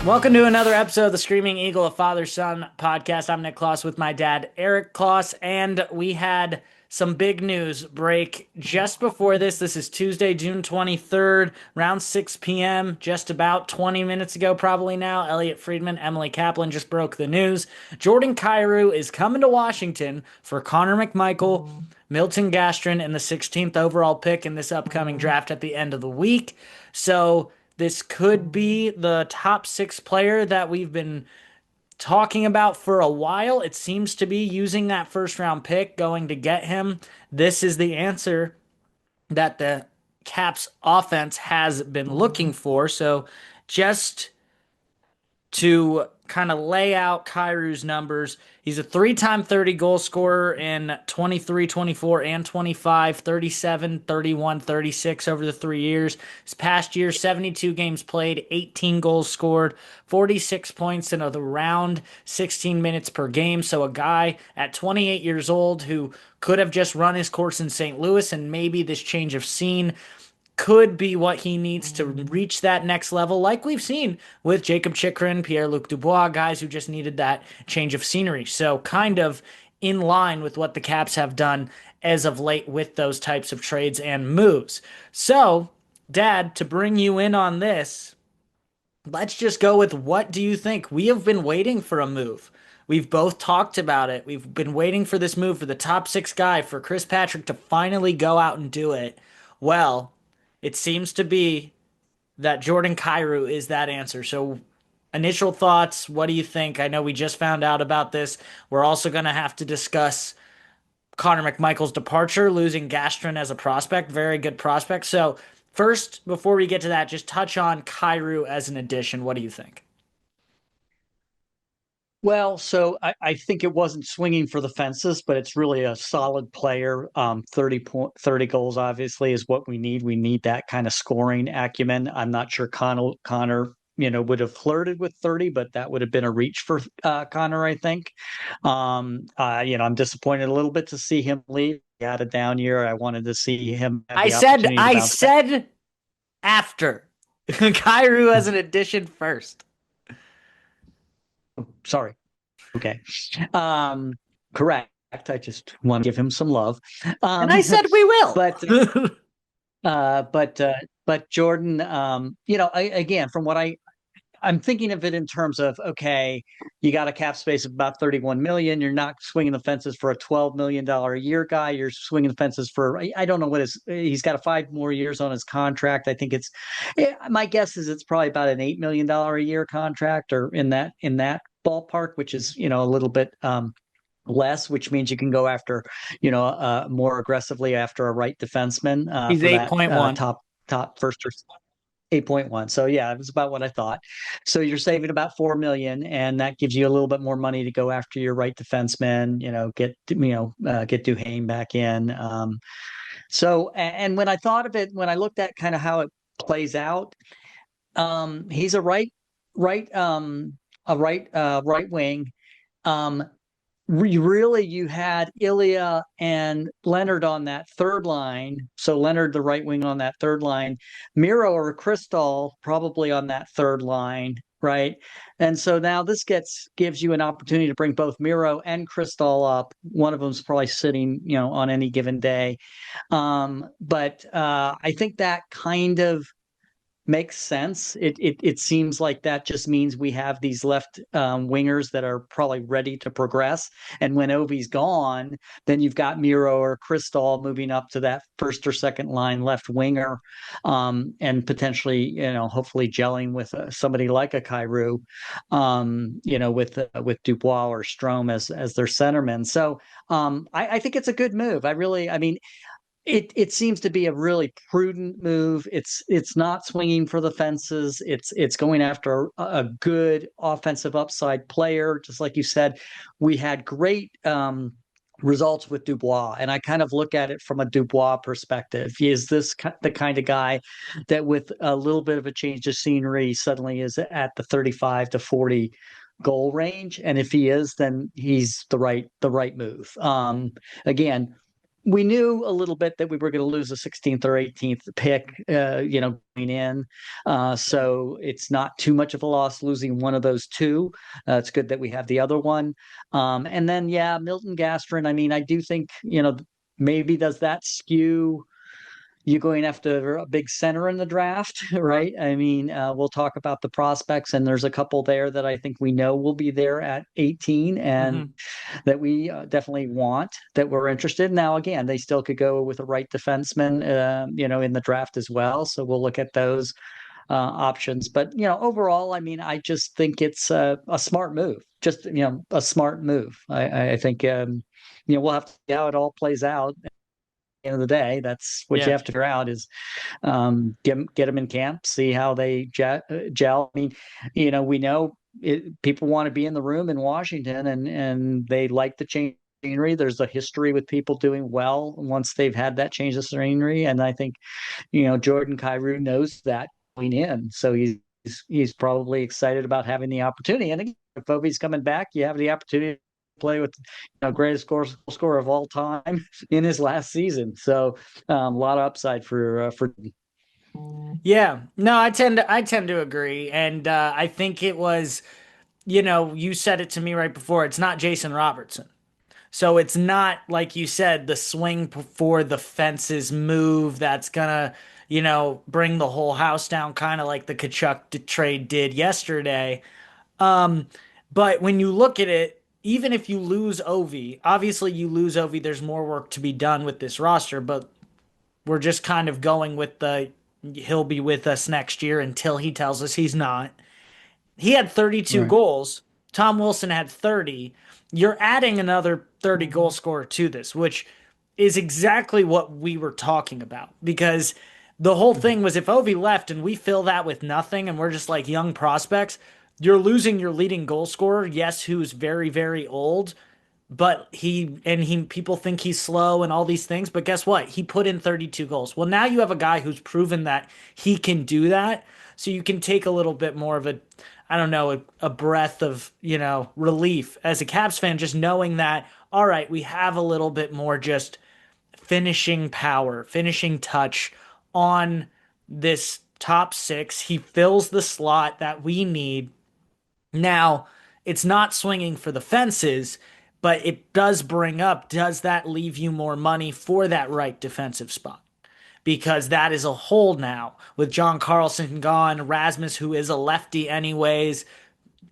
Welcome to another episode of the Screaming Eagle, a father-son podcast. I'm Nick Kloss with my dad, Eric Kloss, and we had some big news break just before this. This is Tuesday, June 23rd, around 6 p.m., just about 20 minutes ago, probably now. Elliot Friedman, Emily Kaplan just broke the news. Jordan Kyrou is coming to Washington for Connor McMichael, Milton Gastrin, and the 16th overall pick in this upcoming draft at the end of the week. So this could be the top six player that we've been talking about for a while. It seems to be using that first round pick going to get him. This is the answer that the Caps offense has been looking for. So just to kind of lay out Kyrou's numbers. He's a three-time 30 goal scorer in 23, 24, and 25, 37, 31, 36 over the 3 years. His past year, 72 games played, 18 goals scored, 46 points in around 16 minutes per game. So a guy at 28 years old who could have just run his course in St. Louis, and maybe this change of scene could be what he needs to reach that next level, like we've seen with Jacob Chikrin, Pierre-Luc Dubois, guys who just needed that change of scenery. So kind of in line with what the Caps have done as of late with those types of trades and moves. So, Dad, to bring you in on this, let's just go with what do you think? We have been waiting for a move. We've both talked about it. We've been waiting for this move for the top six guy, for Chris Patrick to finally go out and do it. Well, it seems to be that Jordan Kyrou is that answer. So, initial thoughts, what do you think? I know we just found out about this. We're also going to have to discuss Connor McMichael's departure, losing Gastrin as a prospect, very good prospect. So, first, before we get to that, just touch on Kyrou as an addition. What do you think? Well, so I think it wasn't swinging for the fences, but it's really a solid player. 30 goals obviously is what we need. We need that kind of scoring acumen. I'm not sure Connor, would have flirted with 30, but that would have been a reach for Connor, I think. I'm disappointed a little bit to see him leave. He had a down year. I wanted to see him have I the said opportunity to I bounce back. said after. Kyrou as an addition first. Sorry. Okay. Um, Correct. I just want to give him some love. And I said we will. But uh, but uh, but Jordan, again, from what I'm thinking of it in terms of, okay, you got a cap space of about 31 million. You're not swinging the fences for a $12 million a year guy. You're swinging the fences for, I don't know he's got 5 more years on his contract. I think my guess is it's probably about an $8 million a year contract or in that ballpark, which is, a little bit, less, which means you can go after, more aggressively after a right defenseman He's for that 8.1. top first or 8.1. So yeah, it was about what I thought. So you're saving about 4 million, and that gives you a little bit more money to go after your right defenseman, get Duhaime back in. And when I thought of it, when I looked at kind of how it plays out, he's a right wing. Um, you had Ilya and Leonard on that third line. So Leonard, the right wing on that third line, Miro or Crystal probably on that third line, right? And so now this gives you an opportunity to bring both Miro and Crystal up. One of them's probably sitting, on any given day. But I think that kind of makes sense. It seems like that just means we have these left wingers that are probably ready to progress. And when Ovi's gone, then you've got Miro or Crystal moving up to that first or second line left winger, and potentially, hopefully gelling with somebody like a Kyrou, with Dubois or Strome as their centerman. So I think it's a good move. I mean, it seems to be a really prudent move. It's not swinging for the fences. It's going after a good offensive upside player. Just like you said, we had great results with Dubois, and I kind of look at it from a Dubois perspective. Is this the kind of guy that, with a little bit of a change of scenery, suddenly is at the 35 to 40 goal range? And if he is, then he's the right move. Again, we knew a little bit that we were going to lose the 16th or 18th pick, going in. So it's not too much of a loss losing one of those two. It's good that we have the other one. And then, yeah, Milton Gastrin. I mean, I do think, maybe does that skew you going after a big center in the draft, right? I mean, we'll talk about the prospects, and there's a couple there that I think we know will be there at 18 and Hmm. that we definitely want, that we're interested. Now, again, they still could go with a right defenseman, in the draft as well. So we'll look at those options. But, overall, I mean, I just think it's a smart move, just, a smart move. I think, we'll have to see how it all plays out. End of the day, that's what you Yeah. have to figure out is get them in camp, see how they gel. I mean, we know people want to be in the room in Washington, and they like the change of scenery. There's a history with people doing well once they've had that change of scenery, and I think Jordan Kyrou knows that going in, so he's probably excited about having the opportunity. And again, if Ovi's coming back, you have the opportunity to play with greatest scorer of all time in his last season. So a lot of upside for. Yeah. No, I tend to agree. And I think it was, you said it to me right before. It's not Jason Robertson. So it's not like you said, the swing for the fences move that's gonna, bring the whole house down, kind of like the Kachuk trade did yesterday. Um, but when you look at it, even if you lose Ovi, obviously you lose Ovi, there's more work to be done with this roster, but we're just kind of going with the he'll be with us next year until he tells us he's not. He had 32 Right. goals. Tom Wilson had 30. You're adding another 30 goal scorer to this, which is exactly what we were talking about. Because the whole thing was if Ovi left and we fill that with nothing and we're just like young prospects, you're losing your leading goal scorer, yes, who's very, very old, but he people think he's slow and all these things, but guess what? He put in 32 goals. Well, now you have a guy who's proven that he can do that. So you can take a little bit more of a I don't know, a breath of, relief as a Caps fan just knowing that all right, we have a little bit more just finishing power, finishing touch on this top 6. He fills the slot that we need. Now, it's not swinging for the fences, but it does bring up, does that leave you more money for that right defensive spot? Because that is a hole now with John Carlson gone, Rasmus, who is a lefty anyways,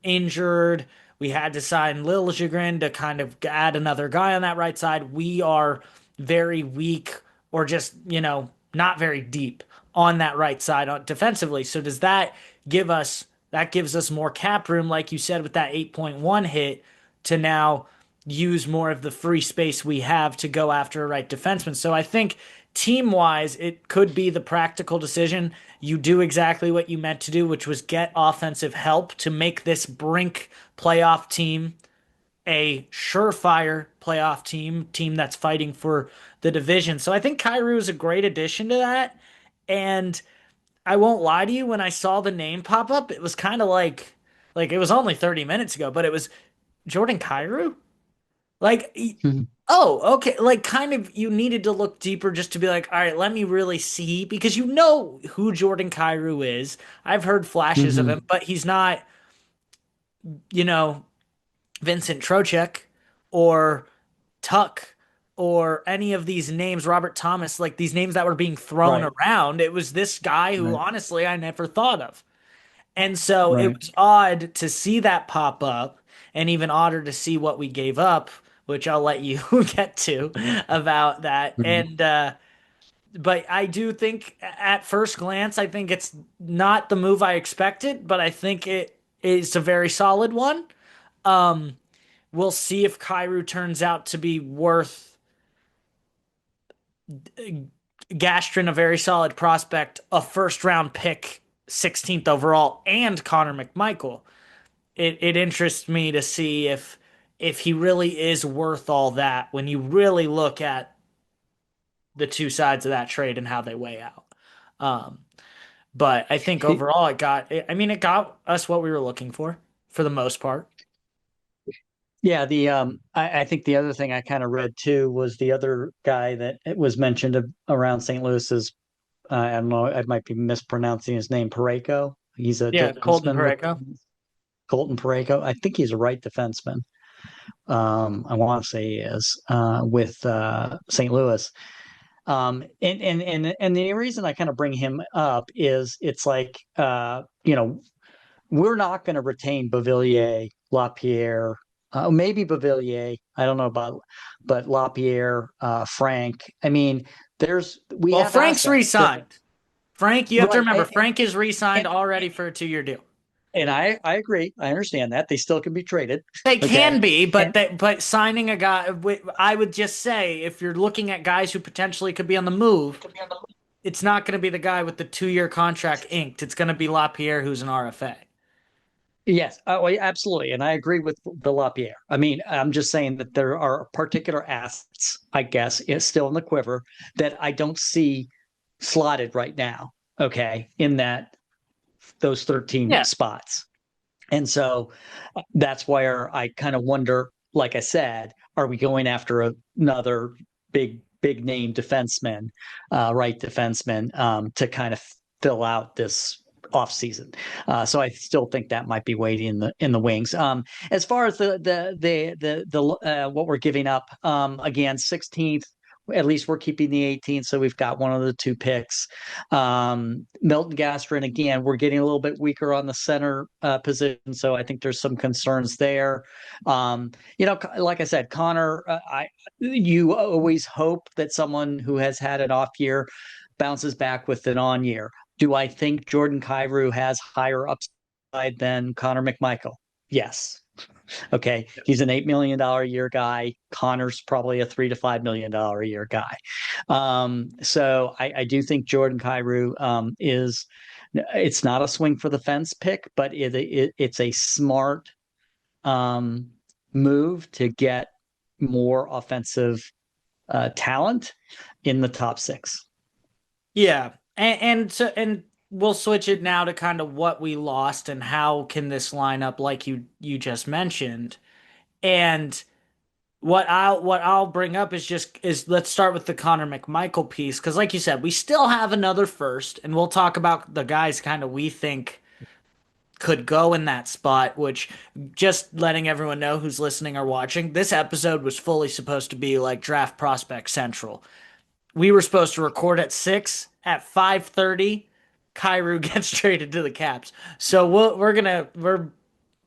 injured. We had to sign Liljegren to kind of add another guy on that right side. We are very weak or just, not very deep on that right side defensively. So does that gives us more cap room, like you said, with that 8.1 hit to now use more of the free space we have to go after a right defenseman. So I think team wise, it could be the practical decision. You do exactly what you meant to do, which was get offensive help to make this brink playoff team a surefire playoff team that's fighting for the division. So I think Kyrou is a great addition to that. And I won't lie to you, when I saw the name pop up, it was kind of like it was only 30 minutes ago, but it was Jordan Kyrou. Like, Mhm. oh, okay. Like, kind of, you needed to look deeper just to be like, all right, let me really see, because you know who Jordan Kyrou is. I've heard flashes of him, Mhm. but he's not, you know, Vincent Trocheck or Tuck or any of these names, Robert Thomas, like these names that were being thrown Right. around. It was this guy who, Right. honestly, I never thought of. And so it Right. was odd to see that pop up, and even odder to see what we gave up, which I'll let you get to about that. Mhm. And but I do think at first glance, I think it's not the move I expected, but I think it is a very solid one. Um, we'll see if Kyrou turns out to be worth Gastrin, a very solid prospect, a first round pick, 16th overall, and Connor McMichael. It interests me to see if he really is worth all that when you really look at the two sides of that trade and how they weigh out. Um, but I think overall it got us what we were looking for the most part. Yeah, I think the other thing I kind of read too was the other guy that it was mentioned around St. Louis is I don't know, I might be mispronouncing his name, Pareko. He's a Yeah, Colton defenseman with Parayko. Colton Pareko. I think he's a right defenseman. I want to say he is with St. Louis. And the reason I kind of bring him up is it's like we're not going to retain Beauvillier, Lapierre, maybe Beauvillier. I don't know about, but Lapierre, Frank. I mean, we Well, have Frank's assets that re-signed. Frank, you have to right, remember, Frank is re-signed and already for a 2 year deal. and I agree. I understand that they still can be traded. They can Okay, be, and but signing a guy, I would just say if you're looking at guys who potentially could be on the move, it's not going to be the guy with the 2 year contract inked. It's going to be Lapierre, who's an RFA. yes, well, yeah, absolutely, and I agree with the Lapierre. I mean, I'm just saying that there are particular assets, I guess, is still in the quiver that I don't see slotted right now. Okay, in that those 13 Yeah. spots. And so that's where I kind of wonder, like I said, are we going after another big name defenseman, right defenseman, to kind of fill out this offseason? So I still think that might be waiting in the wings. As far as the what we're giving up, again, 16th. At least we're keeping the 18th, so we've got one of the two picks. Milton Gastrin, again, we're getting a little bit weaker on the center position, so I think there's some concerns there. Like I said, Connor, you always hope that someone who has had an off year bounces back with an on year. Do I think Jordan Kyrou has higher upside than Connor McMichael? Yes. Okay, he's an $8 million a year guy. Connor's probably a $3 to $5 million a year guy. So I do think Jordan Kyrou is. It's not a swing for the fence pick, but it's a smart um, move to get more offensive talent in the top six. Yeah. And we'll switch it now to kind of what we lost and how can this line up like you just mentioned. And what I'll bring up is let's start with the Connor McMichael piece because like you said, we still have another first, and we'll talk about the guys kind of we think could go in that spot, which just letting everyone know who's listening or watching, this episode was fully supposed to be like draft prospect central. We were supposed to record at 6 at 5:30. Kyrou gets traded to the Caps. So we're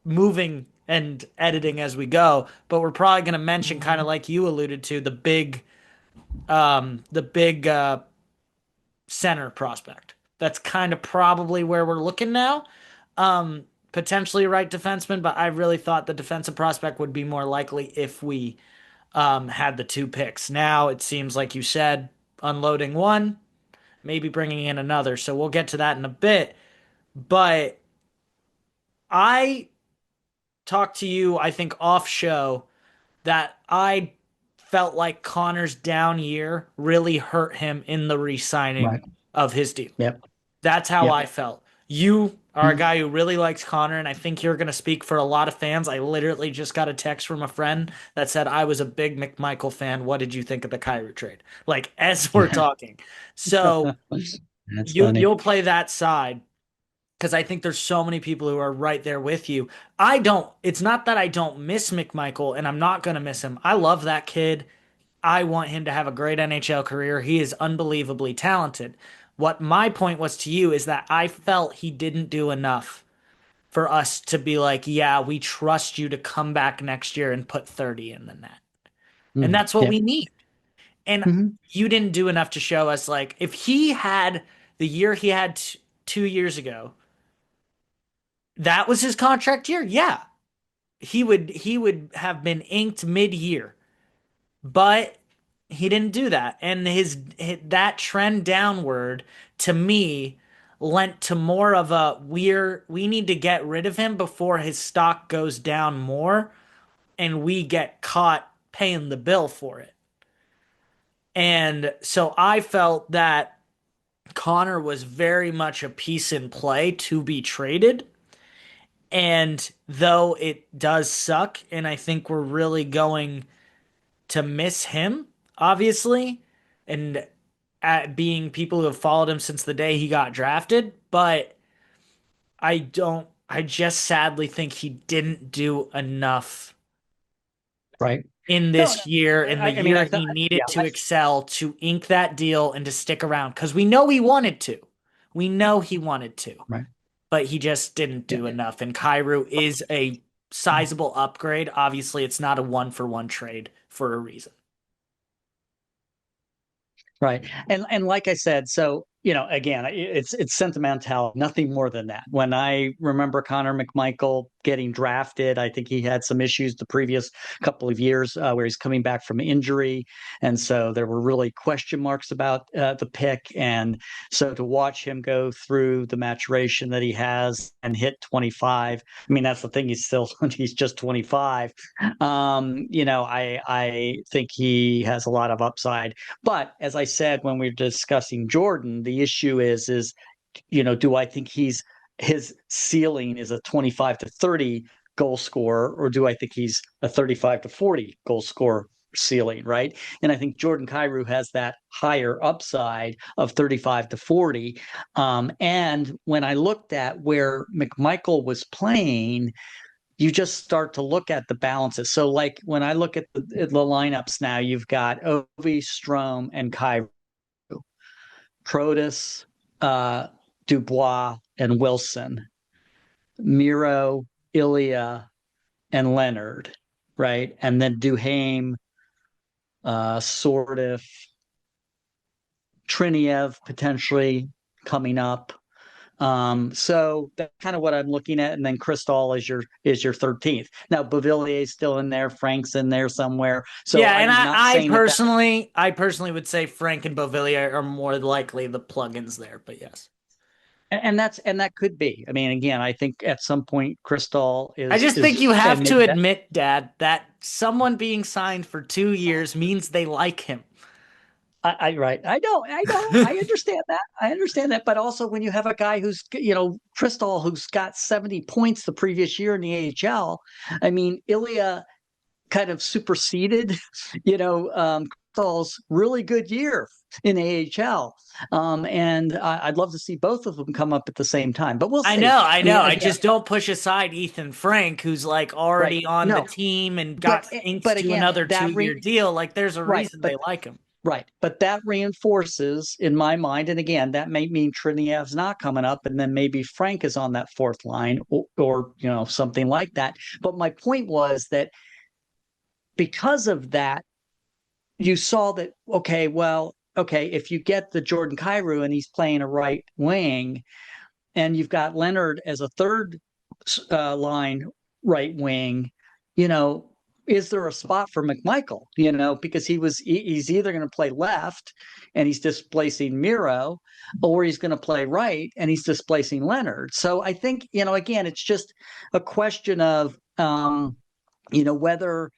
moving and editing as we go, but we're probably gonna mention kind of like you alluded to the big center prospect. That's kind of probably where we're looking now. Potentially right defenseman, but I really thought the defensive prospect would be more likely if we had the two picks. Now it seems like you said unloading one, maybe bringing in another. So we'll get to that in a bit. But I talked to you, I think, off show that I felt like Connor's down year really hurt him in the re signing Right. of his deal. Yep. That's how Yep. I felt. You are a Mhm. guy who really likes Connor, and I think you're going to speak for a lot of fans. I literally just got a text from a friend that said I was a big McMichael fan. What did you think of the Kyrie trade? Like as we're talking. So That's you'll funny. play that side because I think there's so many people who are right there with you. I don't. It's not that I don't miss McMichael, and I'm not going to miss him. I love that kid. I want him to have a great NHL career. He is unbelievably talented. What my point was to you is that I felt he didn't do enough for us to be like, yeah, we trust you to come back next year and put 30 in the net. And Mm. that's what we Yep. need. And Mhm. you didn't do enough to show us, like, if he had the year he had 2 years ago, that was his contract year. Yeah, he would have been inked mid-year. But he didn't do that, and that trend downward to me lent to more of a we need to get rid of him before his stock goes down more and we get caught paying the bill for it. And so I felt that Connor was very much a piece in play to be traded, And though it does suck, and I think we're really going to miss him, obviously, and at being people who have followed him since the day he got drafted, but I just sadly think he didn't do enough Right. in No, no. this year, in the I mean, year I thought, he needed yeah, to excel to ink that deal and to stick around because we know he wanted to. We know he wanted to, right. but he just didn't Yeah. do enough. And Kyrou is a sizable upgrade. Obviously, it's not a one for one trade for a reason. Right. And like I said, so again, it's sentimental, nothing more than that. When I remember Connor McMichael getting drafted, I think he had some issues the previous couple of years where he's coming back from injury, and so there were really question marks about the pick. And so to watch him go through the maturation that he has and hit 25, I mean that's the thing. He's just 25. I think he has a lot of upside, but as I said when we were discussing Jordan, the issue is, do I think his ceiling is a 25 to 30 goal scorer, or do I think he's a 35 to 40 goal scorer ceiling, right? And I think Jordan Kyrou has that higher upside of 35 to 40. And when I looked at where McMichael was playing, you just start to look at the balances. So, like when I look at the lineups now, you've got Ovi, Strom, and Kyrie, Protus, uh, Dubois, and Wilson, Miro, Ilya, and Leonard, right? And then Duhaime, Sortif, Triniev potentially coming up. So that's kind of what I'm looking at, and then Crystal is your 13th. Now Bavillier's still in there, Frank's in there somewhere. So Yeah, and I'm not I saying that personally would say Frank and Bovillier are more likely the plugins there, but yes. and that could be. I mean, again, I think at some point Crystal I just think is you have and to maybe that admit, Dad, that someone being signed for 2 years means they like him. right. I know. I understand that. I understand that. But also when you have a guy Crystal, who's got 70 points the previous year in the AHL, I mean, Ilya kind of superseded, Crystal's really good year in AHL. And I'd love to see both of them come up at the same time, but we'll I see. know, I I mean, know. I again, just don't push aside Ethan Frank, who's like right. already on the No, team and but got inked but to again, another 2 year deal. Like there's a right, reason they but like him. right, but that reinforces in my mind, and again, that may mean Triniev's not coming up, and then maybe Frank is on that fourth line, or something like that. But my point was that because of that, you saw that, okay, well, okay, if you get the Jordan Kyrou and he's playing a right wing, and you've got Leonard as a third line right wing, you know, is there a spot for McMichael? Because he's either going to play left and he's displacing Miro, or he's going to play right and he's displacing Leonard. So I think, again, it's just a question of, whether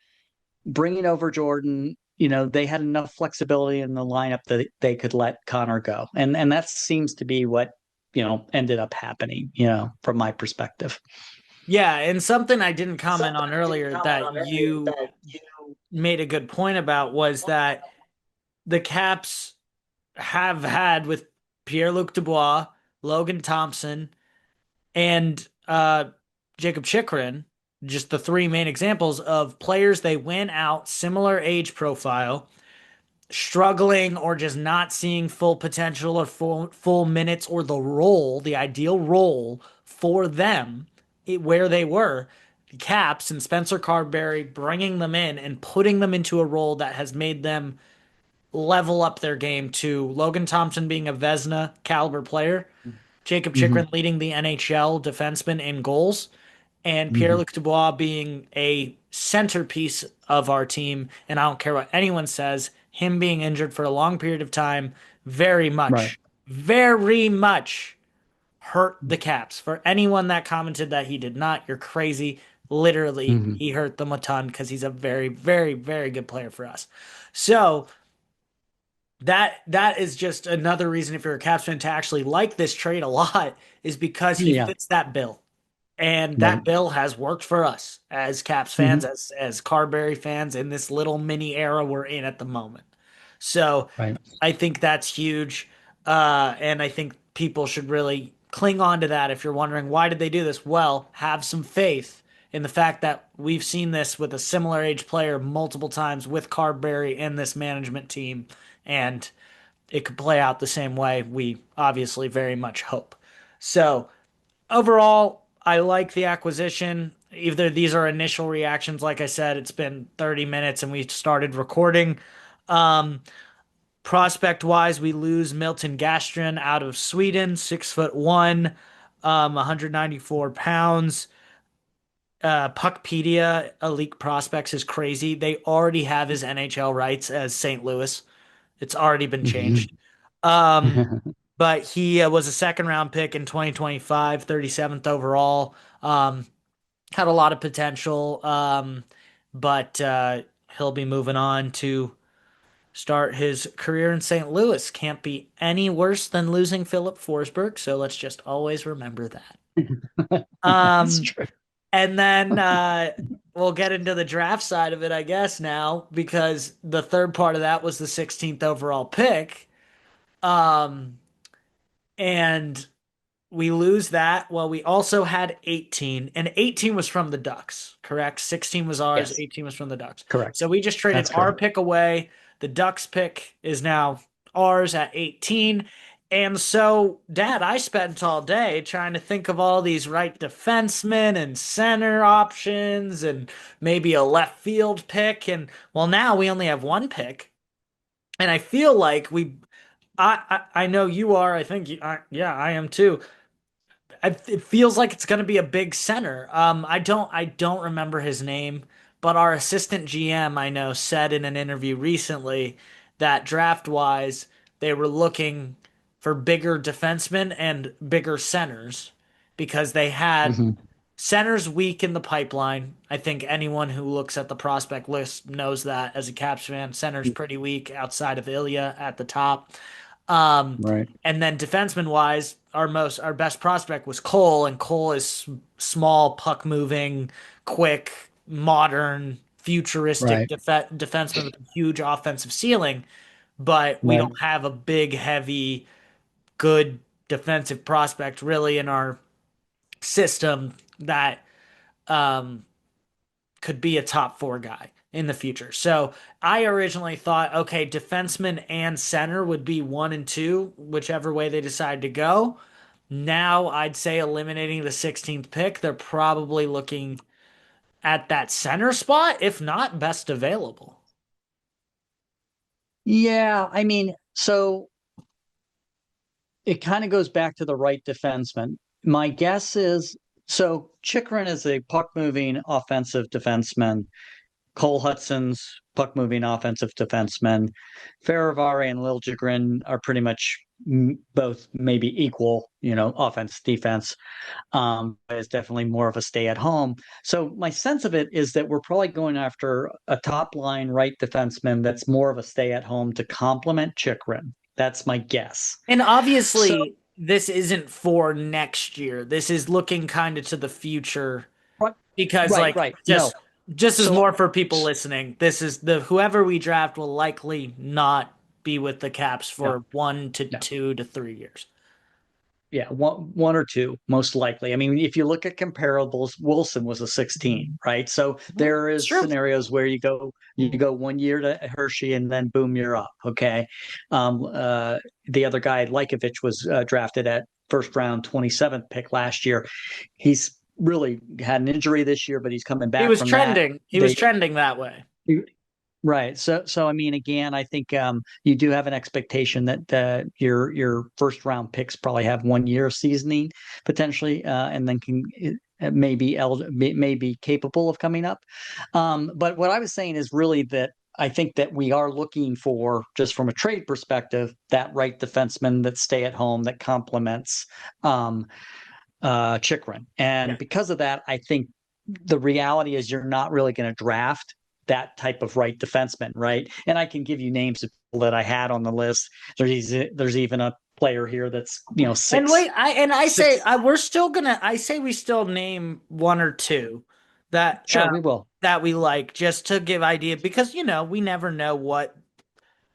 bringing over Jordan, they had enough flexibility in the lineup that they could let Connor go, and that seems to be what ended up happening. From my perspective. Yeah, and something I didn't comment on earlier that you made a good point about was that the Caps have had with Pierre-Luc Dubois, Logan Thompson, and Jacob Chikrin, just the three main examples of players they went out, similar age profile, struggling or just not seeing full potential or full minutes or the role, the ideal role for them where they were. The Caps and Spencer Carberry bringing them in and putting them into a role that has made them level up their game to Logan Thompson being a Vezina caliber player, Jacob Mm-hmm. Chikrin leading the NHL defenseman in goals, and Mm-hmm. Pierre-Luc Dubois being a centerpiece of our team. And I don't care what anyone says, him being injured for a long period of time Right. very much hurt the Caps. For anyone that commented that he did not, you're crazy. Literally, Mm-hmm. he hurt them a ton because he's a very good player for us. So that is just another reason if you're a Caps fan to actually like this trade a lot is because he Yeah. fits that bill. And that Right. bill has worked for us as Caps fans, Hmm. as Carberry fans in this little mini era we're in at the moment. So Right. I think that's huge. And I think people should really cling on to that. If you're wondering why did they do this, well, have some faith in the fact that we've seen this with a similar age player multiple times with Carberry and this management team, and it could play out the same way. We obviously very much hope. So overall, I like the acquisition. Either these are initial reactions. Like I said, it's been 30 minutes and we started recording. Um, Prospect wise, we lose Milton Gastrin out of Sweden, 6'1", 194 pounds. Puckpedia Elite Prospects is crazy. They already have his NHL rights as St. Louis. It's already been changed. Um, but he was a second round pick in 2025, 37th overall. Had a lot of potential, but he'll be moving on to start his career in St. Louis. Can't be any worse than losing Philip Forsberg, so let's just always remember that. That's Um, true. and then we'll get into the draft side of it, I guess, now, because the third part of that was the 16th overall pick. Um, and we lose that. Well, we also had 18, and 18 was from the Ducks, correct? 16 was ours, Yes, 18 was from the Ducks. correct. So we just traded That's our correct. pick away. The Ducks pick is now ours at 18. And so, Dad, I spent all day trying to think of all these right defensemen and center options and maybe a left field pick. And well, now we only have one pick. And I feel like I know you are. I think yeah, I am too. It feels like it's going to be a big center. I don't remember his name, but our assistant GM I know said in an interview recently that draft wise they were looking for bigger defensemen and bigger centers because they had Hmm. centers weak in the pipeline. I think anyone who looks at the prospect list knows that as a Caps fan, center's pretty weak outside of Ilya at the top. Um, Right. and then defenseman wise, our best prospect was Cole, and Cole is small, puck moving, quick, modern, futuristic Right. defenseman with a huge offensive ceiling. But we Right. don't have a big, heavy, good defensive prospect really in our system that um, could be a top four guy in the future. So I originally thought, okay, defenseman and center would be one and two, whichever way they decide to go. Now I'd say eliminating the 16th pick, they're probably looking at that center spot, if not best available. Yeah, I mean, so it kind of goes back to the right defenseman. My guess is so Chikrin is a puck moving offensive defenseman. Cole Hudson's puck moving offensive defenseman. Faravari and Liljegren are pretty much both maybe equal, offense defense. Is definitely more of a stay at home. So my sense of it is that we're probably going after a top line right defenseman that's more of a stay at home to complement Chikrin. That's my guess. And So obviously, this isn't for next year. This is looking kind of to the future right, because right, like right. No. just as So more for people listening, this is the whoever we draft will likely not be with the Caps no, for 1 to no. 2 to 3 years. Yeah, one or two, most likely. I mean, if you look at comparables, Wilson was a 16, right? So Mhm. there It's is true. scenarios where you go 1 year to Hershey and then boom, you're up. Okay. Um, uh, the other guy, Lykovich, was drafted at first round 27th pick last year. He's really had an injury this year, but he's coming He back was from that. trending. He was They trending that way. Right. So I mean, again, I think you do have an expectation that your first round picks probably have 1 year of seasoning potentially, and then can may be capable of coming up. But what I was saying is really that I think that we are looking for, just from a trade perspective, that right defenseman that stay at home that complements um, Chikrin. Yeah. And because of that, I think the reality is you're not really going to draft that type of right defenseman, right? And I can give you names of people that I had on the list. There's even a player here that's And six wait, I say six. we're still gonna. I say we still name one or two that Sure, we will. that we like, just to give idea, because we never know what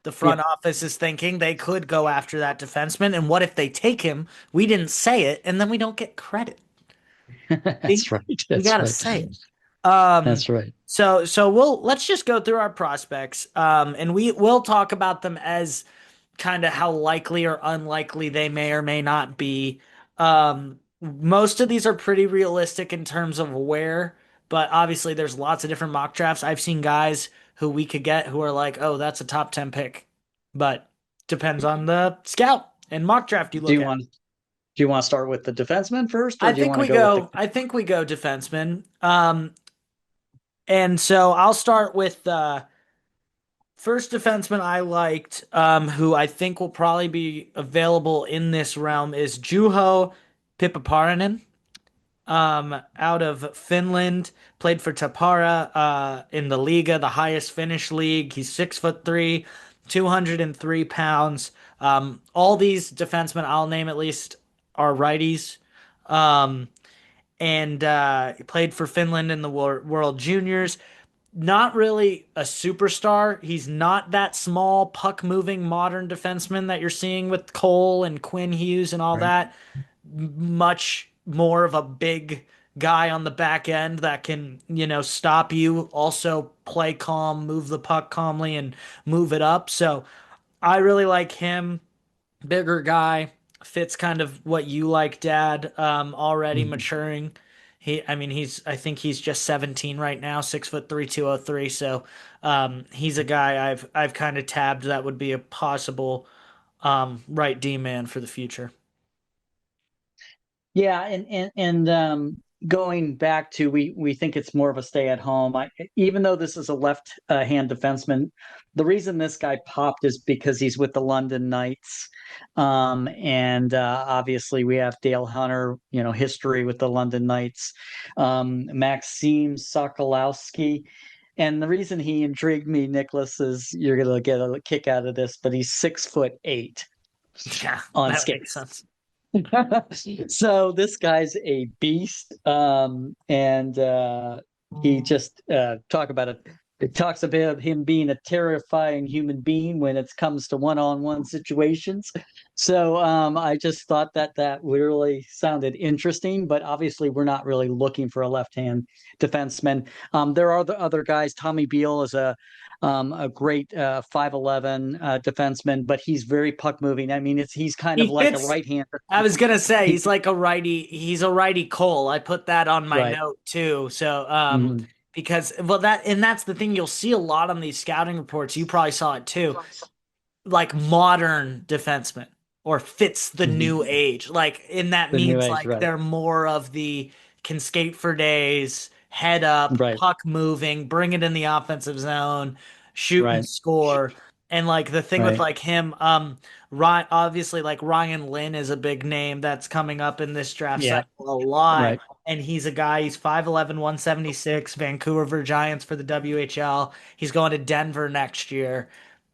the front Yep. office is thinking. They could go after that defenseman, and what if they take him? We didn't say it, and then we don't get credit. See? That's right. We That's gotta right. say it. Um, That's right. so let's just go through our prospects, and we will talk about them as kind of how likely or unlikely they may or may not be. Most of these are pretty realistic in terms of where, but obviously there's lots of different mock drafts. I've seen guys who we could get who are like, oh, that's a top 10 pick, but depends on the scout and mock draft you Do look you at. want do you want to start with the defenseman first, or do you want to go with the? I think we go defenseman. And so I'll start with first defenseman I liked, who I think will probably be available in this realm, is Juho Pipaparinen, out of Finland. Played for Tapara in the Liga, the highest Finnish league. He's 6'3", 203 pounds. All these defensemen I'll name at least are righties. Um, and he played for Finland in the World Juniors. Not really a superstar. He's not that small, puck moving modern defenseman that you're seeing with Cole and Quinn Hughes and all Right. that. Much more of a big guy on the back end that can, stop you, also play calm, move the puck calmly, and move it up. So I really like him. Bigger guy, fits kind of what you like, Dad. Already Mhm. maturing. I mean, I think he's just 17 right now, 6'3", 203. So, he's a guy I've kind of tabbed that would be a possible, right D man for the future. Yeah, and going back to we think it's more of a stay at home. Even though this is a left hand defenseman, the reason this guy popped is because he's with the London Knights, and obviously we have Dale Hunter, history with the London Knights, Maxim Sokolowski. And the reason he intrigued me, Nicholas, is you're gonna get a kick out of this, but he's 6'8" Yeah, on that makes skates. sense. So this guy's a beast, and he just talk about it. It talks about him being a terrifying human being when it comes to one-on-one situations. So I just thought that really sounded interesting, but obviously we're not really looking for a left-hand defenseman. There are the other guys. Tommy Beal is a great 5'11" defenseman, but he's very puck moving. I mean, he's kind of He like a fits. right hand. I was gonna say He, he's like a righty. He's a righty Cole. I put that on my right. note too. So, Mhm. because that's the thing, you'll see a lot on these scouting reports. You probably saw it too, like modern defensemen or fits the new Mhm. age. Like, and that The new means age, like right? they're more of the can skate for days, head up, Right. puck moving, bring it in the offensive zone, shoot and Right. score. And like the thing with Right. like him, Ryan, obviously like Ryan Lynn is a big name that's coming up in this draft Yeah. cycle a lot. Right. And he's a guy, he's 5'11", 176, Vancouver Giants for the WHL. He's going to Denver next year.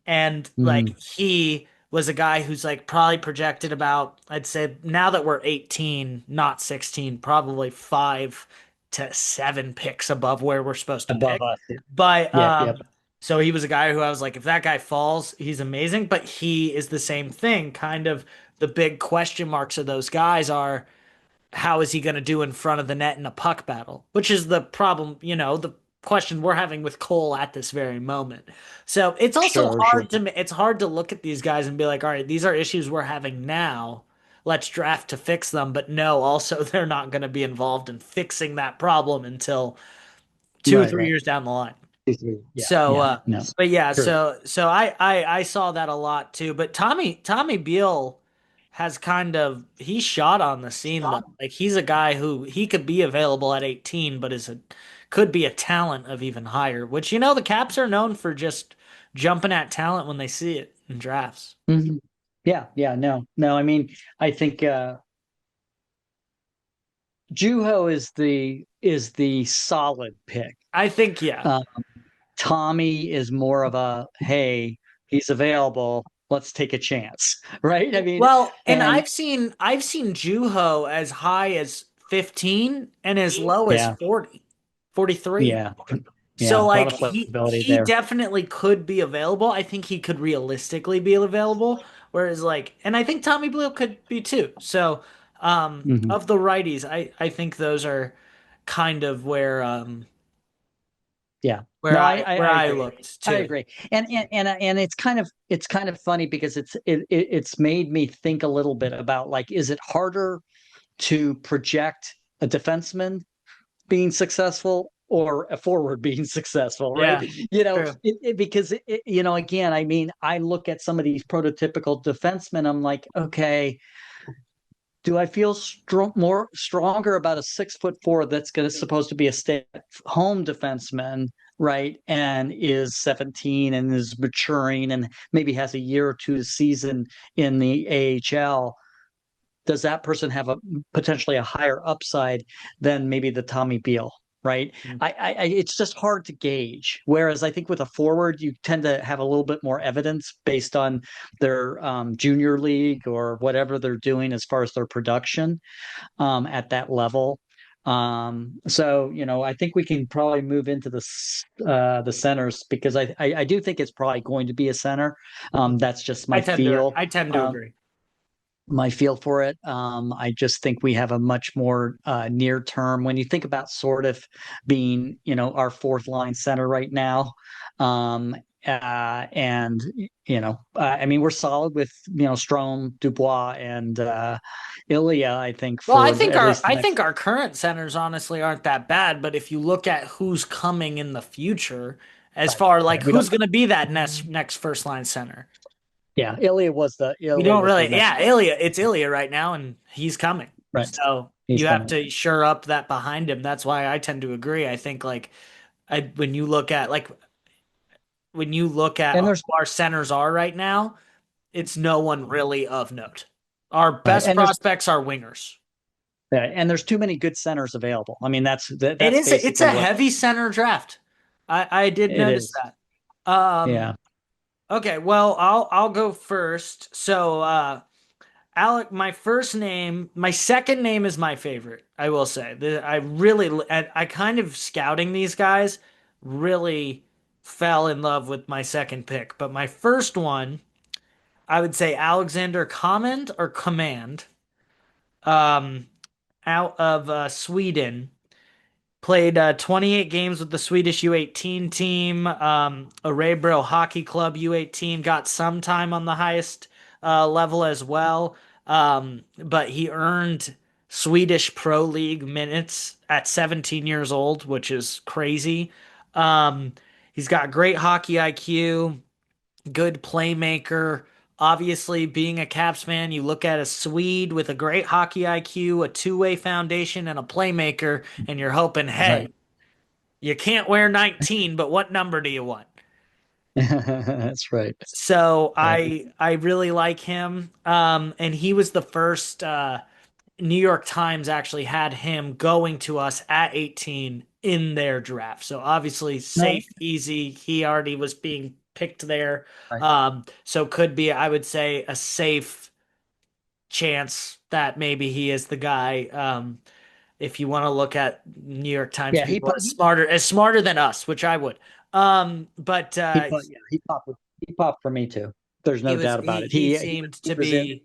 And like Mhm. he was a guy who's like probably projected about, I'd say now that we're 18, not 16, probably 5 to 7 picks above where we're supposed to Above pick. us. But Yeah. Yep. so he was a guy who I was like, if that guy falls, he's amazing. But he is the same thing. Kind of the big question marks of those guys are, how is he going to do in front of the net in a puck battle? Which is the problem, the question we're having with Cole at this very moment. So it's also Sure. Sure. it's hard to look at these guys and be like, all right, these are issues we're having now. Let's draft to fix them. But no, also they're not going to be involved in fixing that problem until two, Right. three Right. years down the line. Yeah. So, Yeah. No. but yeah, Sure. so I saw that a lot too. But Tommy Beal has kind of he's shot on the scene though. Like he's a guy who he could be available at 18, but could be a talent of even higher. Which the Caps are known for just jumping at talent when they see it in drafts. Mhm. Yeah. Yeah. No. No. I mean, I think Juho is the solid pick. I think, yeah. Uh, Tommy is more of a hey, he's available. let's take a chance, right? I mean, Well, and and I've seen Juho as high as 15 and as low as yeah, 40, 43. yeah, So yeah, a lot like of he flexibility he there. definitely could be available. I think he could realistically be available. Whereas like, and I think Tommy Blue could be too. So Hmm. of the righties, I think those are kind of Yeah. where No, where I I agree. looked I too. agree. And it's kind of funny because it's made me think a little bit about like, is it harder to project a defenseman being successful or a forward being successful, right? Yeah, true. Because again, I mean, I look at some of these prototypical defensemen, I'm like, okay, do I feel more stronger about a 6'4" that's going to supposed to be a stay-at-home defenseman, right? And is 17 and is maturing and maybe has a year or two season in the AHL. Does that person have a potentially a higher upside than maybe the Tommy Beal? Right. It's just hard to gauge. Whereas I think with a forward, you tend to have a little bit more evidence based on their junior league or whatever they're doing as far as their production at that level. So I think we can probably move into the centers because I do think it's probably going to be a center. That's just my feel. I tend to Um, agree. my feel for it. I just think we have a much more near term. When you think about sort of being, our fourth line center right now, and I mean, we're solid with Strom, Dubois, and Ilya. I think Well, for at least the I next. think our current centers honestly aren't that bad, but if you look at who's coming in the future, as Right, far like right. We don't. who's going to be that next first line center, Yeah, we Ilya don't was the really. next Yeah, one. It's Ilya right now, and he's coming. Right, So he's you have coming. to shore up that behind him. That's why I tend to agree. I think like when you look at And who there's our centers are right now, it's no one really of note. Our right, best prospects are wingers. and there's too many good centers available. I mean, It that's is it's basically a what heavy center draft. I did it notice is. that. Yeah. Okay, well, I'll go first. So, Alec, my second name is my favorite. I will say. I really I kind of scouting these guys really fell in love with my second pick, but my first one, I would say Alexander Command, um, out of Sweden. Played 28 games with the Swedish U18 team, Örebro Hockey Club U18. Got some time on the highest level as well, but he earned Swedish Pro League minutes at 17 years old, which is crazy. Um, he's got great hockey IQ, good playmaker. Obviously, being a Caps fan, you look at a Swede with a great hockey IQ, a two-way foundation, and a playmaker, and you're hoping, hey, Right. you can't wear 19, but what number do you want? That's right. So Yeah. I really like him. And he was the first New York Times actually had him going to us at 18 in their draft. So obviously No, safe, easy. He already was being picked there. right. So could be, I would say, a safe chance that maybe he is the guy. If you want to look at New York Times Yeah, people as smarter than us, which I would. But yeah, he popped for me too. There's no doubt about it. he seemed He to was in be.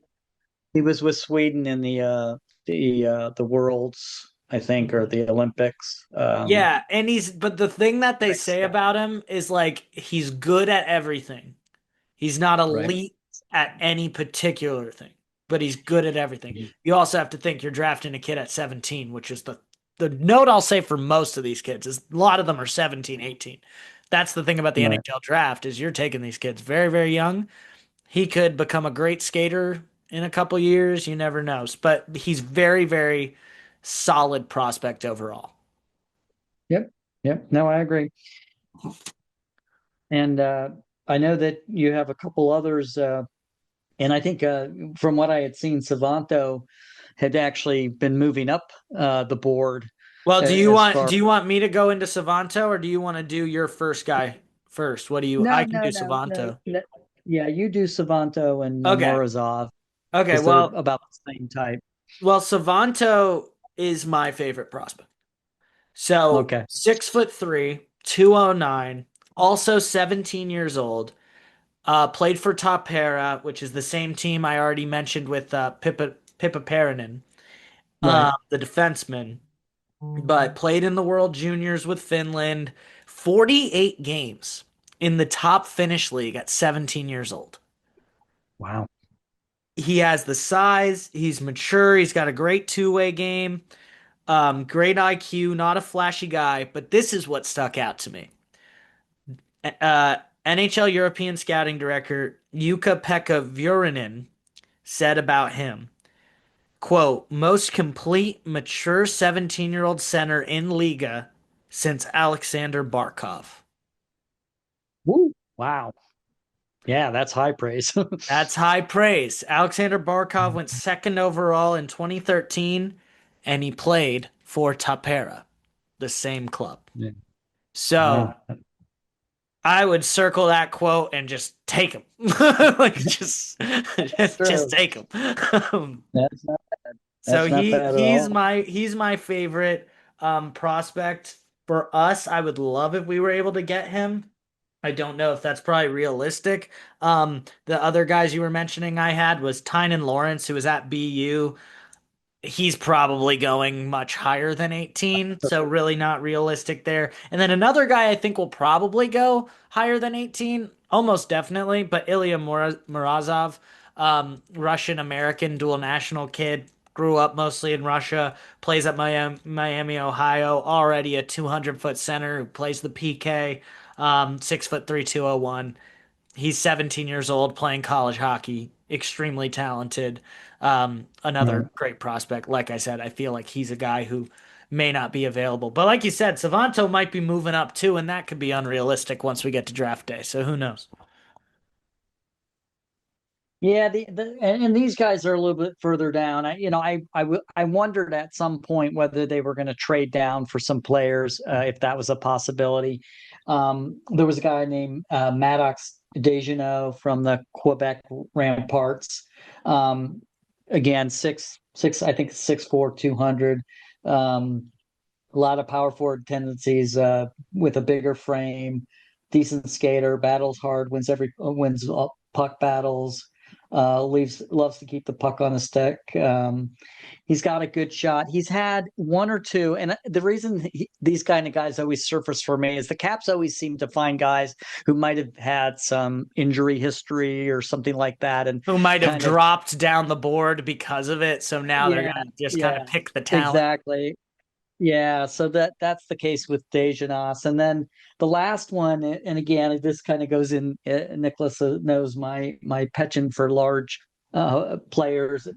he was with Sweden in the Worlds, I think, or the Olympics. Yeah, and but the thing that they Great say scout. about him is like he's good at everything. He's not Right. elite at any particular thing, but he's good at everything. You also have to think you're drafting a kid at 17, which is the note I'll say for most of these kids is a lot of them are 17, 18. That's the thing about the Right. NHL draft is you're taking these kids very, very young. He could become a great skater in a couple years, you never know. But he's very, very solid prospect overall. Yep. Yep. No, I agree. And I know that you have a couple others, and I think from what I had seen, Savanto had actually been moving up the board Well, as far. do you want me to go into Savanto or do you want to do your first guy first? What do you No, I can do no, no, no, Savanto. no. Yeah, you do Savanto and Okay. Morozov Okay. because they're Well, about the same type. Savanto is my favorite prospect. So Okay, 6'3", 209, also 17 years old. Played for Tapera, which is the same team I already mentioned with Pippa Perinen, right. the defenseman. But played in the World Juniors with Finland, 48 games in the top Finnish league at 17 years old. Wow. He has the size, he's mature, he's got a great two-way game, great IQ, not a flashy guy, but this is what stuck out to me. NHL European scouting director Jukka-Pekka Vuorinen said about him, quote, most complete, mature 17-year-old center in Liga since Alexander Barkov. Woo. Wow. Yeah, that's high praise. That's high praise. Alexander Barkov went second overall in 2013, and he played for Tapera, the same club. Yeah. So Wow. I would circle that quote and just take him. Like just True. take him. That's not So that's not bad at all. he's my favorite prospect for us. I would love if we were able to get him. I don't know if that's probably realistic. The other guys you were mentioning I had was Tynan Lawrence, who was at BU. He's probably going much higher than 18, so really not realistic there. And then another guy I think will probably go higher than 18, almost definitely, but Ilya Murazov, Russian American dual national kid, grew up mostly in Russia, plays at Miami, Ohio, already a 200-foot center who plays the PK, 6'3", 201. He's 17 years old playing college hockey, extremely talented. Another Right. great prospect. Like I said, I feel like he's a guy who may not be available. But like you said, Savanto might be moving up too, and that could be unrealistic once we get to draft day. So who knows? Yeah, and these guys are a little bit further down. I wondered at some point whether they were going to trade down for some players, if that was a possibility. There was a guy named Maddox Dejeunau from the Quebec Ramparts. Um, Again, I think 6'4", 200. A lot of power forward tendencies, with a bigger frame, decent skater, battles hard, wins all puck battles, leaves loves to keep the puck on the stick. He's got a good shot. He's had one or two, and the reason these kind of guys always surface for me is the Caps always seem to find guys who might have had some injury history or something like that, and Who might have kind of dropped down the board because of it. So now they're yeah, gonna just kind of yeah, pick the talent. exactly. Yeah, so that's the case with Dejanos. And then the last one, and again, this kind of goes in. Nicholas knows my penchant for large players,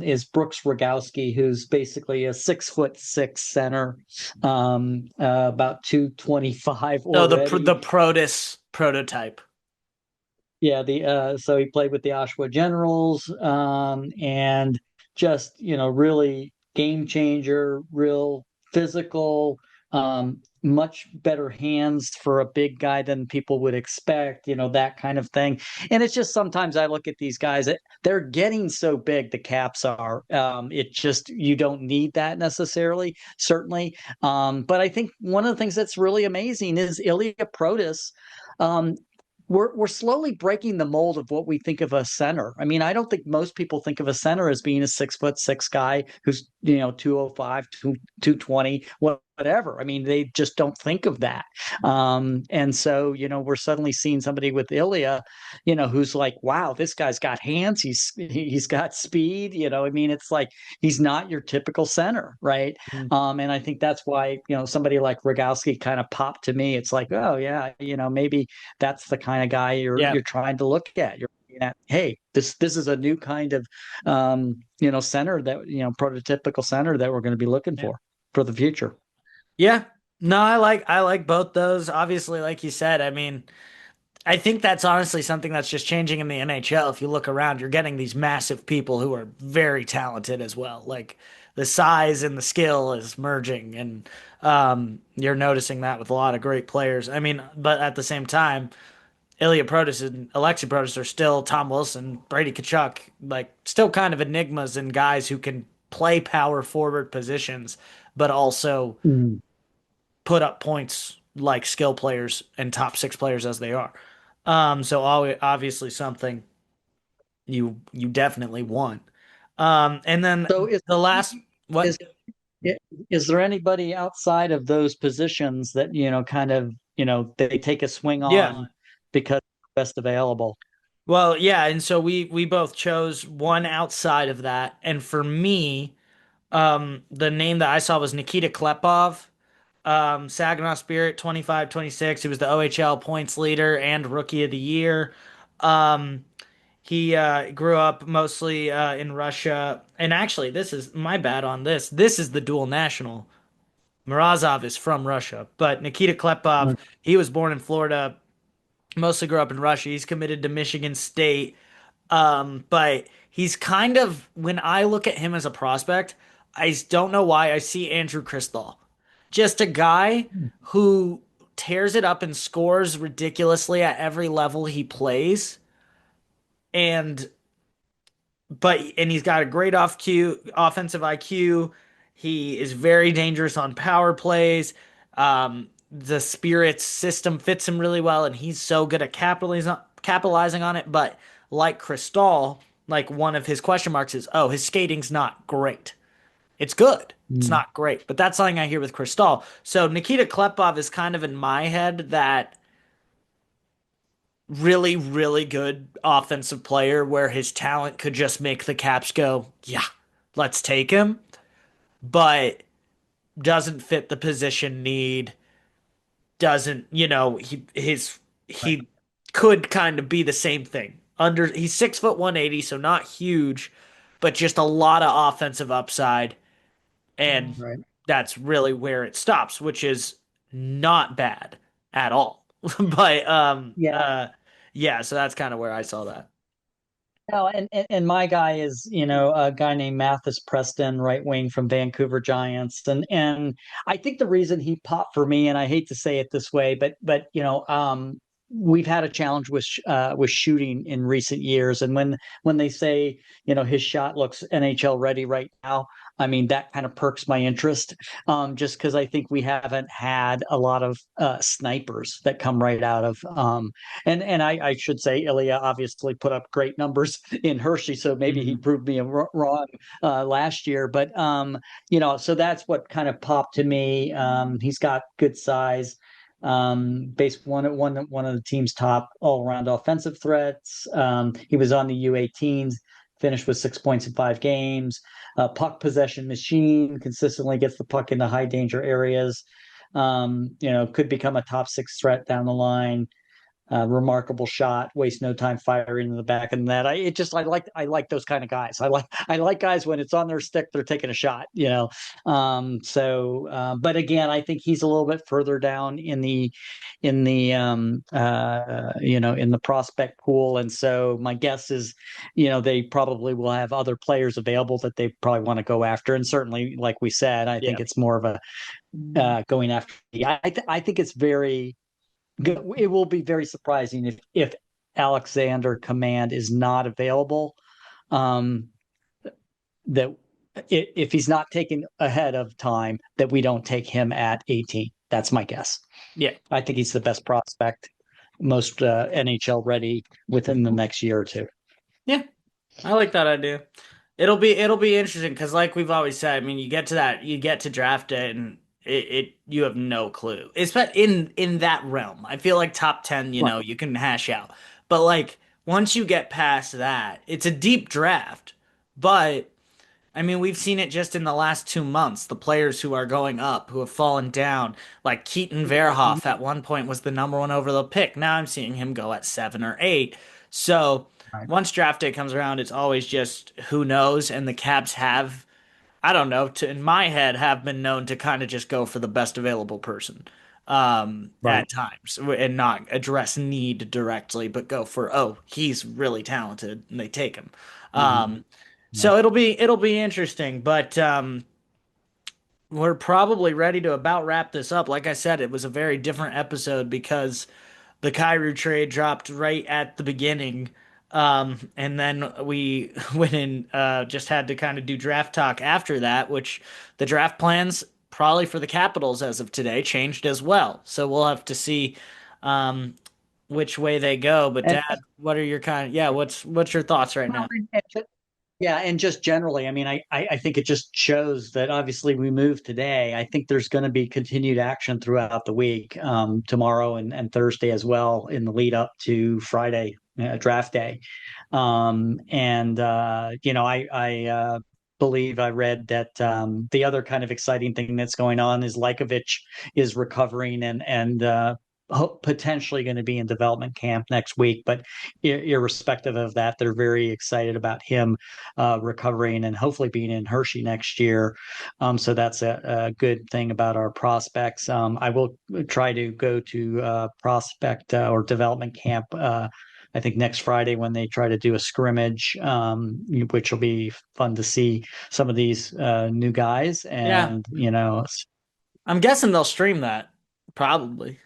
is Brooks Rogowski, who's basically a 6'6" center, about 225 So already. the Protus prototype. Yeah, the so he played with the Oshawa Generals, and just really game changer, real physical, much better hands for a big guy than people would expect, that kind of thing. And it's just sometimes I look at these guys, they're getting so big, the Caps are. It just you don't need that necessarily, certainly. But I think one of the things that's really amazing is Ilya Protas. Um, we're slowly breaking the mold of what we think of a center. I mean, I don't think most people think of a center as being a 6'6" guy who's 205, 220, whatever. I mean, they just don't think of that. And so we're suddenly seeing somebody with Ilya, who's like, wow, this guy's got hands. He's got speed. I mean, it's like he's not your typical center, right? Mm. And I think that's why somebody like Rogowski kind of popped to me. It's like, oh yeah, maybe that's the kind of guy you're Yeah. you're trying to look at. You're looking at, hey, this is a new kind of center, that prototypical center that we're going to be looking Yeah. for the future. Yeah. No, I like both those. Obviously, like you said, I mean, I think that's honestly something that's just changing in the NHL. If you look around, you're getting these massive people who are very talented as well. Like the size and the skill is merging, and you're noticing that with a lot of great players. I mean, but at the same time, Ilya Protas and Alexei Protas are still Tom Wilson, Brady Tkachuk, like still kind of enigmas and guys who can play power forward positions, but also Mm. put up points like skill players and top six players as they are. So obviously something you definitely want. And So then the last what? is is there anybody outside of those positions that, kind of, they take a swing Yeah. on because best available? Well, yeah, and so we both chose one outside of that, and for me, the name that I saw was Nikita Klepov, Saginaw Spirit 25, 26. He was the OHL points leader and rookie of the year. Um, he grew up mostly in Russia, and actually, this is my bad on this. This is the dual national. Morozov is from Russia, but Nikita Klepov, he was born in Florida, mostly grew up in Russia. He's committed to Michigan State. But he's kind of, when I look at him as a prospect, I don't know why I see Andrew Cristall. Just a guy who tears it up and scores ridiculously at every level he plays. And and he's got a great offensive IQ. He is very dangerous on power plays. The Spirit's system fits him really well, and he's so good at capitalizing on it. But like Cristal, like one of his question marks is, oh, his skating's not great. It's good. It's Mm. not great, but that's something I hear with Cristal. So Nikita Klepov is kind of in my head that really, really good offensive player where his talent could just make the Caps go, yeah, let's take him, but doesn't fit the position need, doesn't, Right. he could kind of be the same thing. He's 6 foot 180, so not huge, but just a lot of offensive upside, and Right. that's really where it stops, which is not bad at all. But Yeah. yeah, so that's kind of where I saw that. No, and my guy is, a guy named Mathis Preston, right wing from Vancouver Giants, and I think the reason he popped for me, and I hate to say it this way, but we've had a challenge with shooting in recent years, and when they say, his shot looks NHL ready right now, I mean that kind of perks my interest, just because I think we haven't had a lot of snipers that come right out of and I should say Ilya obviously put up great numbers in Hershey, so maybe he Mhm. proved me wrong last year. But so that's what kind of popped to me. He's got good size. Based one of the team's top all around offensive threats. He was on the U18s, finished with 6 points in 5 games. Puck possession machine, consistently gets the puck into high danger areas. Could become a top six threat down the line. Remarkable shot, waste no time firing in the back of the net. I like those kind of guys. I like guys when it's on their stick, they're taking a shot. But again, I think he's a little bit further down in the prospect pool, and so my guess is, they probably will have other players available that they probably want to go after, and certainly, like we said, I Yeah. think it's more of a going after. I think it's very it will be very surprising if Alexander Command is not available. Um, that if he's not taken ahead of time, that we don't take him at 18. That's my guess. Yeah. I think he's the best prospect, most NHL ready within the next year or two. Yeah. I like that idea. It'll be interesting because like we've always said, I mean, you get to draft day and you have no clue. It's but in that realm. I feel like top 10, Right. you can hash out. But like once you get past that, it's a deep draft. But I mean, we've seen it just in the last 2 months. The players who are going up, who have fallen down, like Keaton Verhoff at one point was the number one overall pick. Now I'm seeing him go at 7 or 8. So Right. once draft day comes around, it's always just who knows. And the Caps have, I don't know, in my head, have been known to kind of just go for the best available person Right. at times and not address need directly, but go for, oh, he's really talented, and they take him. Mhm. Um, Right. so it'll be interesting, but we're probably ready to about wrap this up. Like I said, it was a very different episode because the Kyrou trade dropped right at the beginning. And then we went and just had to kind of do draft talk after that, which the draft plans probably for the Capitals as of today changed as well. So we'll have to see um, which way they go. But And Dad, what are your yeah, what's your thoughts right well, now? yeah, and just generally, I mean, I think it just shows that obviously we moved today. I think there's going to be continued action throughout the week, tomorrow and Thursday as well in the lead up to Friday, draft day. And I believe I read that the other kind of exciting thing that's going on is Lykovich is recovering and potentially going to be in development camp next week. But irrespective of that, they're very excited about him recovering and hopefully being in Hershey next year. So that's a good thing about our prospects. I will try to go to prospect or development camp. I think next Friday when they try to do a scrimmage, which will be fun to see some of these new guys. Yeah, And, I'm guessing they'll stream that probably.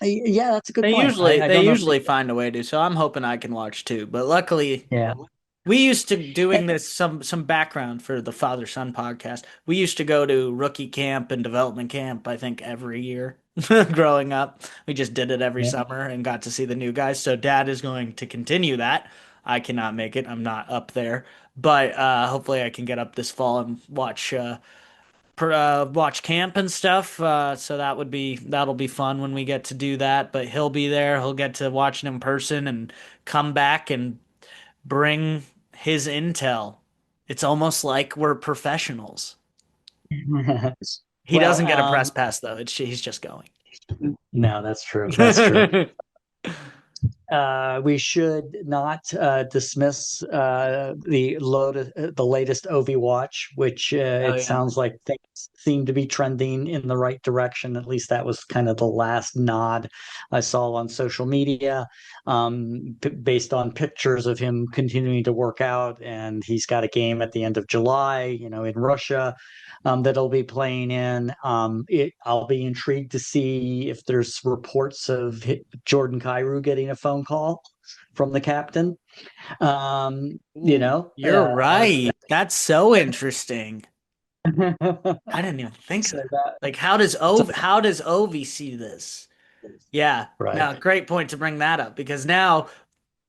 yeah, that's a good They point. usually I they don't know if usually find a way to, so I'm hoping I can watch too. But luckily, yeah. we used to doing this some background for the Father Son podcast. We used to go to rookie camp and development camp, I think every year growing up. We just did it every Yeah. summer and got to see the new guys. So Dad is going to continue that. I cannot make it. I'm not up there, but hopefully I can get up this fall and watch camp and stuff. So that'll be fun when we get to do that. But he'll be there. He'll get to watch it in person and come back and bring his intel. It's almost like we're professionals. He Well, doesn't get a press pass though. He's just going. no, that's true. That's true. We should not dismiss the latest Ovi watch, which Oh it yeah. sounds like things seem to be trending in the right direction. At least that was kind of the last nod I saw on social media, based on pictures of him continuing to work out. And he's got a game at the end of July, in Russia, that he'll be playing in. I'll be intrigued to see if there's reports of Jordan Kyrou getting a phone call from the captain. Um, you Ooh, know, you're uh, right. That's so interesting. so I didn't even think of that. that Like so, How does Ovi see this? Yeah. right. Now, great point to bring that up because now,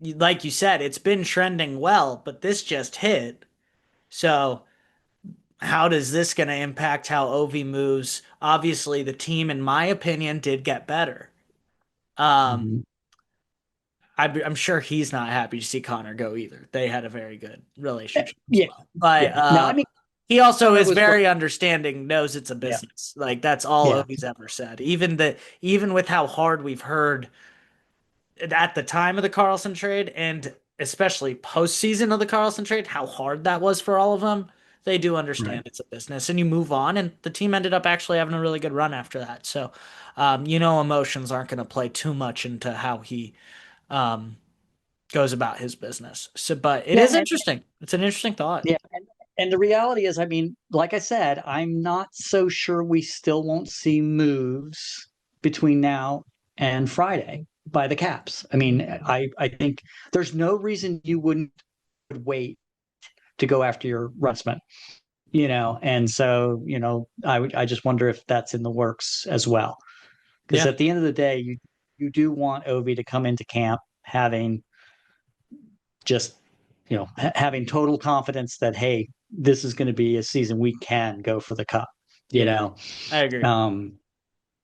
like you said, it's been trending well, but this just hit. So, how does this going to impact how Ovi moves? Obviously, the team, in my opinion, did get better. Um, Mhm. I'm sure he's not happy to see Connor go either. They had a very good relationship as Yeah, well. But yeah. No, I mean, he also Connor is was great. very understanding, knows it's a Yeah, business. Like that's all yeah. Ovi's ever said. Even with how hard we've heard at the time of the Carlson trade and especially postseason of the Carlson trade, how hard that was for all of them. They do Right. understand it's a business and you move on. And the team ended up actually having a really good run after that. So, emotions aren't going to play too much into how he um, goes about his business. So, but it Yeah, is interesting. It's an interesting thought. yeah. And the reality is, I mean, like I said, I'm not so sure we still won't see moves between now and Friday by the Caps. I mean, I think there's no reason you wouldn't wait to go after your Russman, and so, I just wonder if that's in the works as well. Because Yeah. at the end of the day, you do want Ovi to come into camp having just having total confidence that, hey, this is going to be a season we can go for the cup. you Yeah. know I agree. um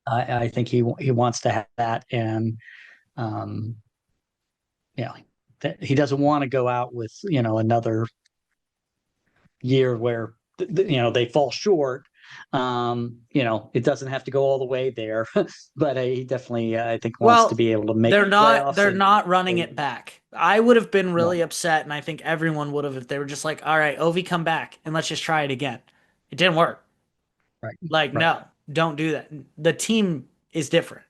I think he wants to have that. And um yeah, that he doesn't want to go out with another year where they fall short. It doesn't have to go all the way there, but he definitely, I think, wants to Well, be able to make the playoffs. they're And not running it back. I would have been no, really upset, and I think everyone would have if they were just like, all right, Ovi, come back and let's just try it again. It didn't work. right, Like, right. no, don't do that. The team is different.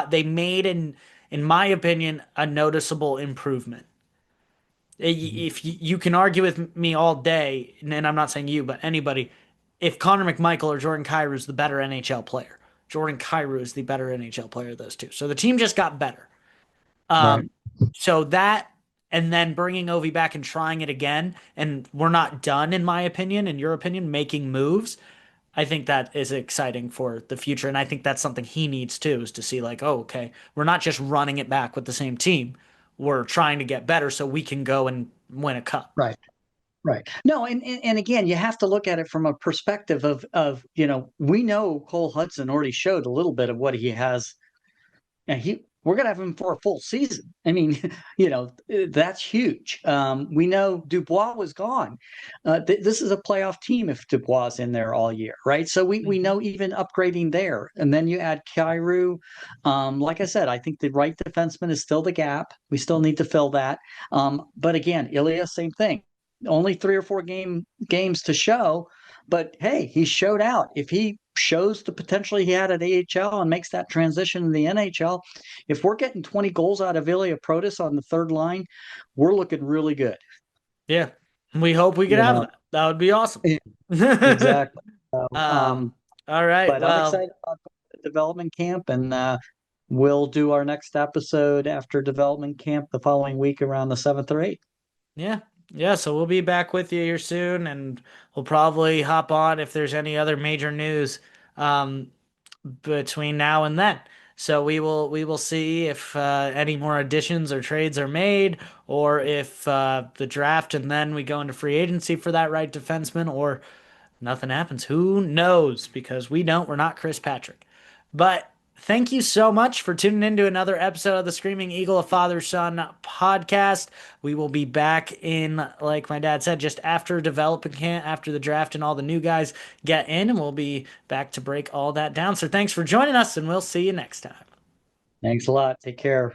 They made in my opinion, a noticeable improvement. Mhm. If you can argue with me all day, and I'm not saying you, but anybody, if Connor McMichael or Jordan Kyrou is the better NHL player, Jordan Kyrou is the better NHL player of those two. So the team just got better. Right. So that, and then bringing Ovi back and trying it again, and we're not done, in my opinion, in your opinion, making moves. I think that is exciting for the future, and I think that's something he needs too, is to see like, oh, okay, we're not just running it back with the same team. We're trying to get better so we can go and win a cup. Right. Right. No, and again, you have to look at it from a perspective of, we know Cole Hudson already showed a little bit of what he has, and we're gonna have him for a full season. I mean, that's huge. We know Dubois was gone. This is a playoff team if Dubois is in there all year, right? So we Mhm. know even upgrading there, and then you add Kyrou. Like I said, I think the right defenseman is still the gap. We still need to fill that. But again, Ilya, same thing. Only 3 or 4 games to show, but hey, he showed out. If he shows the potential he had at AHL and makes that transition to the NHL, if we're getting 20 goals out of Ilya Protas on the third line, we're looking really good. Yeah, we hope we could You have know, that. That would be awesome. exactly. So, All right. but I'm Well, excited about the development camp, and we'll do our next episode after development camp the following week around the 7th or 8th. yeah. Yeah, so we'll be back with you here soon, and we'll probably hop on if there's any other major news um, between now and then. So we will see if any more additions or trades are made, or if the draft and then we go into free agency for that right defenseman, or nothing happens. Who knows? Because we don't. We're not Chris Patrick. But thank you so much for tuning in to another episode of the Screaming Eagle of Father Son podcast. We will be back in, like my dad said, just after development camp, after the draft, and all the new guys get in, and we'll be back to break all that down. So thanks for joining us, and we'll see you next time. Thanks a lot. Take care.